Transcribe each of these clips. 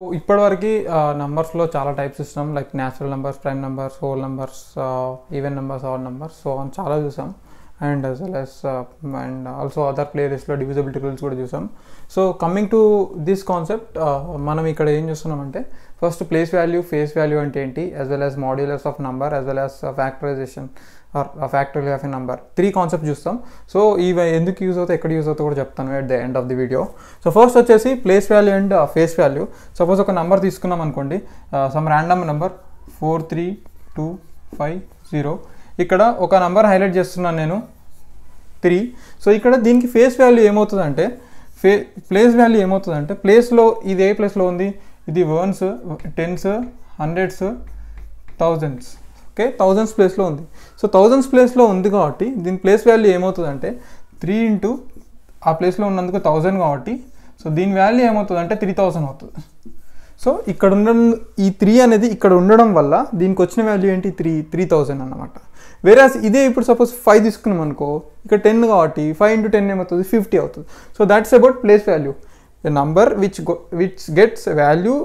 ఇప్పటివరకు నంబర్స్లో చాలా టైప్స్ ఇస్తాం, like natural numbers, prime numbers, whole numbers, even numbers, odd numbers, so అని చాలా చూసాం. And as well as and also other ప్లేలిస్ట్లో డివిజిబిలిటీ రూల్స్ కూడా చూసాం. So coming to this concept, మనం ఇక్కడ ఏం చూస్తున్నామంటే first place value, face value అంటే ఏంటి, as well as modulus of number, as well as factorisation or factory of a number, 3 concept చూస్తాం. సో ఇవి ఎందుకు యూజ్ అవుతాయి, ఎక్కడ యూజ్ అవుతాయి కూడా చెప్తాను at the end of the video. So first వచ్చేసి place value and face value. Suppose ఒక నెంబర్ తీసుకున్నాం అనుకోండి, సమ్ ర్యాండమ్ నెంబర్ 43250. ఇక్కడ ఒక నెంబర్ హైలైట్ చేస్తున్నాను నేను 3. సో ఇక్కడ దీనికి ఫేస్ వాల్యూ ఏమవుతుందంటే, ప్లేస్ వాల్యూ ఏమవుతుందంటే, ప్లేస్లో ఇది ఏ ప్లేస్లో ఉంది, ఇది 1s, 10s, 100s, 1000s. Okay, 1000s ప్లేస్లో ఉంది. సో 1000s ప్లేస్లో ఉంది కాబట్టి దీని ప్లేస్ వాల్యూ ఏమవుతుందంటే 3 ఇంటూ ఆ ప్లేస్లో ఉన్నందుకు 1000 కాబట్టి, సో దీని వాల్యూ ఏమవుతుందంటే 3000 అవుతుంది. సో ఇక్కడ ఉండడం, ఈ 3 అనేది ఇక్కడ ఉండడం వల్ల దీనికి వచ్చిన వాల్యూ ఏంటి, 3000 అన్నమాట. వేరేస్ ఇదే ఇప్పుడు సపోజ్ 5 తీసుకున్నాం అనుకో, ఇక్కడ 10 కాబట్టి 5 ఇంటూ 10 ఏమవుతుంది, 50 అవుతుంది. So that's about place value, a number which gets value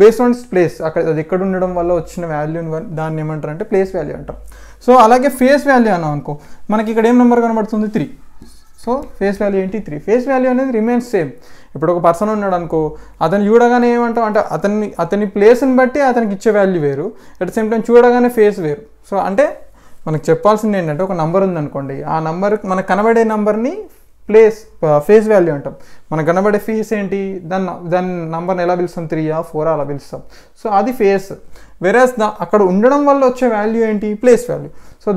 based on its place. అక్కడ అది ఎక్కడ ఉండడం వల్ల వచ్చిన వాల్యూని దాన్ని ఏమంటారు అంటే ప్లేస్ వాల్యూ అంటారు. సో అలాగే ఫేస్ వాల్యూ అన్నాం అనుకో, మనకి ఇక్కడ ఏం నెంబర్ కనబడుతుంది, 3. సో ఫేస్ వాల్యూ ఏంటి, 3. ఫేస్ వాల్యూ అనేది రిమైన్స్ సేమ్. ఇప్పుడు ఒక పర్సన్ ఉన్నాడు అనుకో, అతను చూడగానే ఏమంటాం అంటే అతని ప్లేస్ని బట్టి అతనికి ఇచ్చే వాల్యూ వేరు, అట్ ద సేమ్ టైం చూడగానే ఫేస్ వేరు. సో అంటే మనకు చెప్పాల్సింది ఏంటంటే, ఒక నెంబర్ ఉందనుకోండి, ఆ నెంబర్ మనకు కనబడే నెంబర్ని ఫేస్ వాల్యూ అంటాం. మనకు కనబడే ఫేస్ ఏంటి, దాని నంబర్ని ఎలా పిలుస్తాం, 3 or 4 అలా పిలుస్తాం. సో అది ఫేస్. వెరాస్ అక్కడ ఉండడం వల్ల వచ్చే వాల్యూ ఏంటి, place value. So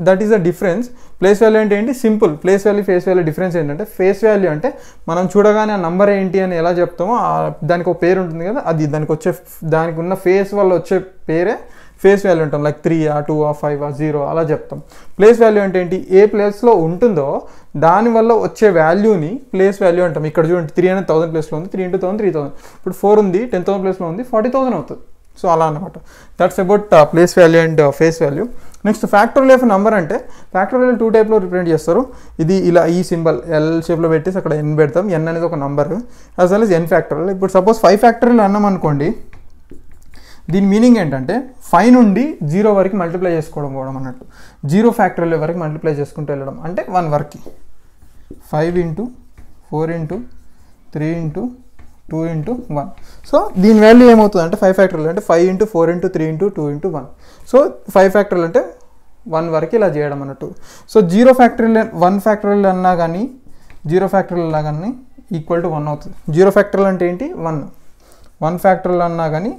that is a difference. Place value అంటే ఏంటి, simple. Place value, face value difference ఏంటంటే, ఫేస్ వాల్యూ అంటే మనం చూడగానే ఆ నంబర్ ఏంటి అని ఎలా చెప్తామో దానికి ఒక పేరు ఉంటుంది కదా, అది దానికి ఉన్న ఫేస్ వల్ల వచ్చే పేరే ఫేస్ వాల్యూ అంటాం. లైక్ 3 or 2 or 5 or 0 అలా చెప్తాం. ప్లేస్ వాల్యూ అంటే ఏంటి, ఏ ప్లేస్లో ఉంటుందో దానివల్ల వచ్చే వాల్యూని ప్లేస్ వాల్యూ అంటాం. ఇక్కడ చూడండి, 3 అనేది 1000 ప్లేస్లో ఉంది, 3 into 1000 3000. ఇప్పుడు 4 ఉంది, 10,000 ప్లేస్లో ఉంది, 40,000 అవుతుంది. సో అలా అనమాట. That's about place value and face value. Next factorial of number అంటే, ఫ్యాక్టోరియల్ 2 టైప్లో రిప్రజెంట్ చేస్తారు. ఇది ఇలా ఈ సింబల్ L షేప్లో పెట్టేసి అక్కడ n పెడతాం. n అనేది ఒక number, as well as n factorial. ఇప్పుడు సపోజ్ 5 ఫ్యాక్టోరియల్ అన్నాం అనుకోండి, దీని మీనింగ్ ఏంటంటే 5 నుండి 0 వరకు మల్టిప్లై చేసుకోవడం అన్నట్టు. 0 ఫ్యాక్టోరియల్ వరకు మల్టిప్లై చేసుకుంటూ వెళ్ళడం అంటే 1 వరకు. 5 into 4 into 3 into 2 into 1. So దీని వాల్యూ ఏమవుతుంది అంటే 5 ఫ్యాక్టోరియల్ అంటే 5 into 4 into 3 into 2 into 1. So 5 factorial అంటే 1 వరకు ఇలా చేయడం అన్నట్టు. సో 0 ఫ్యాక్టోరియల్ 1 ఫ్యాక్టోరియల్ అన్నా కానీ 0 ఫ్యాక్టోరియల్ అన్నా కానీ ఈక్వల్ టు 1 అవుతుంది. 0 ఫ్యాక్టోరియల్ అంటే ఏంటి, 1. 1 ఫ్యాక్టోరియల్ అన్నా కానీ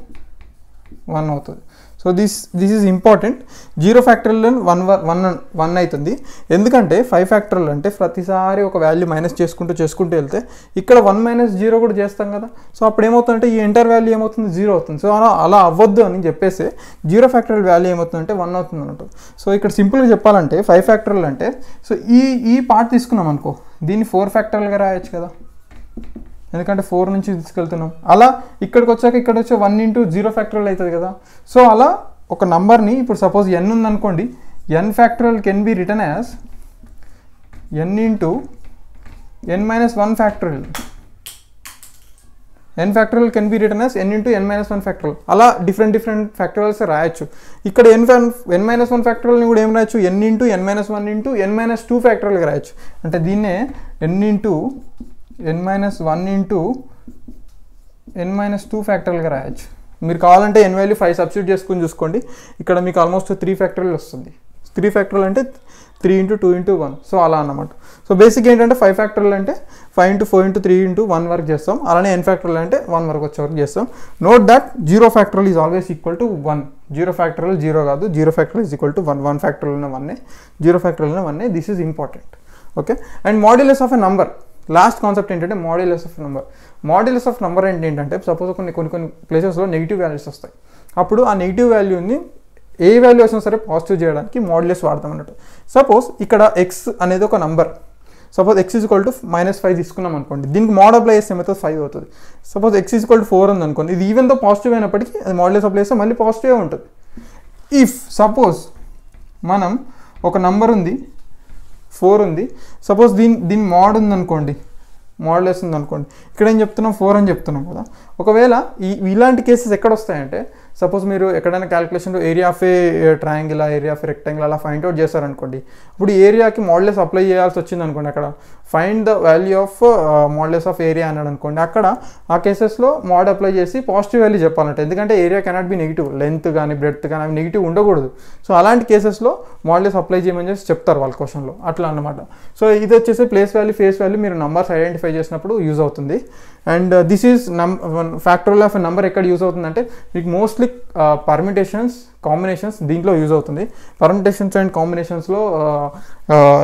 1 అవుతుంది. So this is important. 0 factorial 1 అవుతుంది. ఎందుకంటే 5 ఫ్యాక్టోరియల్ అంటే ప్రతిసారి ఒక వాల్యూ మైనస్ చేసుకుంటూ వెళ్తే ఇక్కడ 1 - 0 కూడా చేస్తాం కదా. సో అప్పుడు ఏమవుతుందంటే ఈ ఎంటర్ వాల్యూ ఏమవుతుంది, 0 అవుతుంది. సో అలా అవ్వద్దు అని చెప్పేసి 0 ఫ్యాక్టోరియల్ వాల్యూ ఏమవుతుందంటే 1 అవుతుంది అన్నట్టు. సో ఇక్కడ సింపుల్గా చెప్పాలంటే 5 ఫ్యాక్టోరియల్ అంటే, సో ఈ పార్ట్ తీసుకున్నాం అనుకో, దీన్ని 4 ఫ్యాక్టోరియల్గా రాయొచ్చు కదా, ఎందుకంటే 4 నుంచి తీసుకెళ్తున్నాం. అలా ఇక్కడికి వచ్చాక ఇక్కడ వచ్చే 1 ఇంటూ 0 ఫ్యాక్టోరియల్ అవుతుంది కదా. సో అలా ఒక నంబర్ని, ఇప్పుడు సపోజ్ n ఉందనుకోండి, n factorial can be return as n into n - 1 factorial. n factorial can be return as n into n - 1 factorial. అలా డిఫరెంట్ ఫ్యాక్టోరియల్స్ రాయొచ్చు. ఇక్కడ n - 1 ఫ్యాక్టోరియల్ని కూడా ఏం రాయొచ్చు, n into n - 1 into n - 2 ఫ్యాక్టోరియల్గా రాయొచ్చు. అంటే దీన్నే n into n - 1 into n - 2 ఫ్యాక్టోరియల్గా రాయొచ్చు. మీరు కావాలంటే n వాల్యూ 5 సబ్స్టిట్యూట్ చేసుకుని చూసుకోండి, ఇక్కడ మీకు ఆల్మోస్ట్ 3 ఫ్యాక్టోరియల్ వస్తుంది. 3 ఫ్యాక్టోరియల్ అంటే 3 ఇంటూ 2 ఇంటూ 1. సో అలా అన్నమాట. సో బేసిక్ ఏంటంటే 5 ఫ్యాక్టోరియల్ అంటే 5 ఇంటూ 4 ఇంటూ 3 ఇంటూ 1 వరకు చేస్తాం. అలానే n ఫ్యాక్టోరియల్ అంటే 1 వరకు వచ్చే వరకు చేస్తాం. Note that 0 factorial is always equal to 1. 0 factorial 0 కాదు, 0 factorial is equal to 1. 1 factorial 1, 0 factorial 1. This is important. Okay. And modulus of a number, last concept ఏంటంటే modulus of number. Modulus of number అంటే ఏంటంటే, suppose కొన్ని ప్లేసెస్లో negative values వస్తాయి. అప్పుడు ఆ negative వాల్యూని ఏ వాల్యూ వచ్చినా సరే పాజిటివ్ చేయడానికి మాడ్యులస్ వాడతాం అన్నట్టు. సపోజ్ ఇక్కడ x అనేది ఒక number, suppose x is equal to -5 తీసుకున్నాం అనుకోండి, దీనికి మోడ్ అప్లై చేస్తే ఏమవుతుంది, 5 అవుతుంది. Suppose x is equal to 4 ఉంది అనుకోండి, ఇది ఈవెన్ తో పాజిటివ్ అయినప్పటికీ అది మాడ్యులస్ అప్లై చేస్తే మళ్ళీ పాజిటివే ఉంటుంది. ఇఫ్ సపోజ్ మనం ఒక నంబర్ ఉంది 4 ఉంది, సపోజ్ దీని మోడ్ ఉందనుకోండి, మోడలెస్ ఉంది అనుకోండి, ఇక్కడ ఏం చెప్తున్నాం 4 అని చెప్తున్నాం కదా. ఒకవేళ ఇలాంటి కేసెస్ ఎక్కడ వస్తాయంటే, సపోజ్ మీరు ఎక్కడైనా క్యాలిక్యులేషన్లో area of a triangle, area of rectangle అలా ఫైండ్ అవుట్ చేశారనుకోండి, ఇప్పుడు ఏరియాకి మోడలెస్ అప్లై చేయాల్సి వచ్చింది అనుకోండి, అక్కడ find the value of modulus of area అన్నాడు అనుకోండి, అక్కడ ఆ కేసెస్లో మోడ్ అప్లై చేసి పాజిటివ్ వాల్యూ చెప్పాలంటే, ఎందుకంటే area cannot be negative, length కానీ బ్రెడ్త్ కానీ అవి నెగిటివ్ ఉండకూడదు. సో అలాంటి కేసెస్లో మోడలెస్ అప్లై చేయమని చేసి చెప్తారు వాళ్ళ క్వశ్చన్లో, అట్లా అనమాట. సో ఇది వచ్చేసి ప్లేస్ వాల్యూ ఫేస్ వాల్యూ మీరు నంబర్స్ ఐడెంటిఫై చేసినప్పుడు యూజ్ అవుతుంది. And this is factorial of a number ఎక్కడ యూజ్ అవుతుందంటే మీకు మోస్ట్లీ పర్మిటేషన్స్, కాంబినేషన్స్ దీంట్లో యూజ్ అవుతుంది. పర్మిటేషన్స్ అండ్ కాంబినేషన్స్లో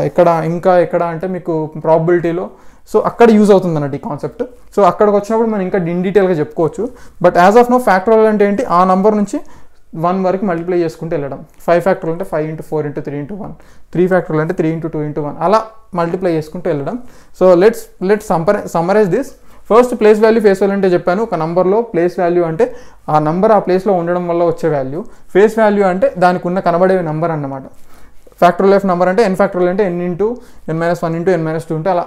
ఎక్కడ అంటే మీకు ప్రాబబిలిటీలో, సో అక్కడ యూజ్ అవుతుంది అన్నట్టు ఈ కాన్సెప్ట్. సో అక్కడికి వచ్చినప్పుడు మనం ఇంకా ఇన్ డీటెయిల్గా చెప్పుకోవచ్చు. But as of no factorial అంటే ఏంటి, ఆ నెంబర్ నుంచి 1 వరకు మల్టిప్లై చేసుకుంటూ వెళ్ళడం. 5 ఫ్యాక్టోరియల్ అంటే 5 × 4 × 3 × 1, 3 ఫ్యాక్టోరియల్ అంటే 3 × 2 × 1 అలా మల్టిప్లై చేసుకుంటూ వెళ్ళడం. So let's summarise this. First place value face value అంటే చెప్పాను, ఒక నెంబర్లో ప్లేస్ వాల్యూ అంటే ఆ నెంబర్ ఆ ప్లేస్లో ఉండడం వల్ల వచ్చే వాల్యూ. ఫేస్ వాల్యూ అంటే దానికి ఉన్న కనబడే నెంబర్ అన్నమాట. ఫ్యాక్టోరియల్ ఆఫ్ నెంబర్ అంటే n ఫ్యాక్టోరియల్ అంటే n × n - 1 × n - 2 అంటే అలా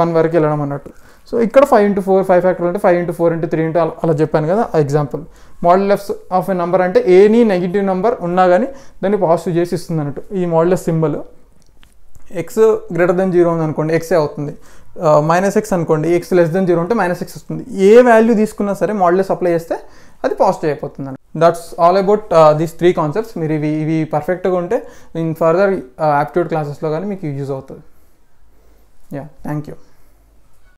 1 వరకు వెళ్ళడం అన్నట్టు. సో ఇక్కడ 5 × 4, 5 ఫ్యాక్టోరియల్ అంటే 5 × 4 × 3 అలా చెప్పాను కదా ఎగ్జాంపుల్. మోడలెస్ ఆఫ్ ఎ నెంబర్ అంటే ఎనీ నెగిటివ్ నెంబర్ ఉన్నా కానీ దాన్ని పాజిటివ్ చేసి ఇస్తుంది అన్నట్టు. ఈ మోడలెస్ సింబల్ x > 0 ఉంది అనుకోండి, ఎక్సే అవుతుంది. -x అనుకోండి, x <0 ఉంటే -x వస్తుంది. ఏ వాల్యూ తీసుకున్నా సరే మోడలెస్ అప్లై చేస్తే అది పాజిటివ్ అయిపోతుంది అండి. That's all about these 3 concepts. మీరు ఇవి పర్ఫెక్ట్గా ఉంటే ఇన్ ఫర్దర్ యాప్టిట్యూడ్ క్లాసెస్లో కానీ మీకు యూజ్ అవుతుంది. Yeah, thank you.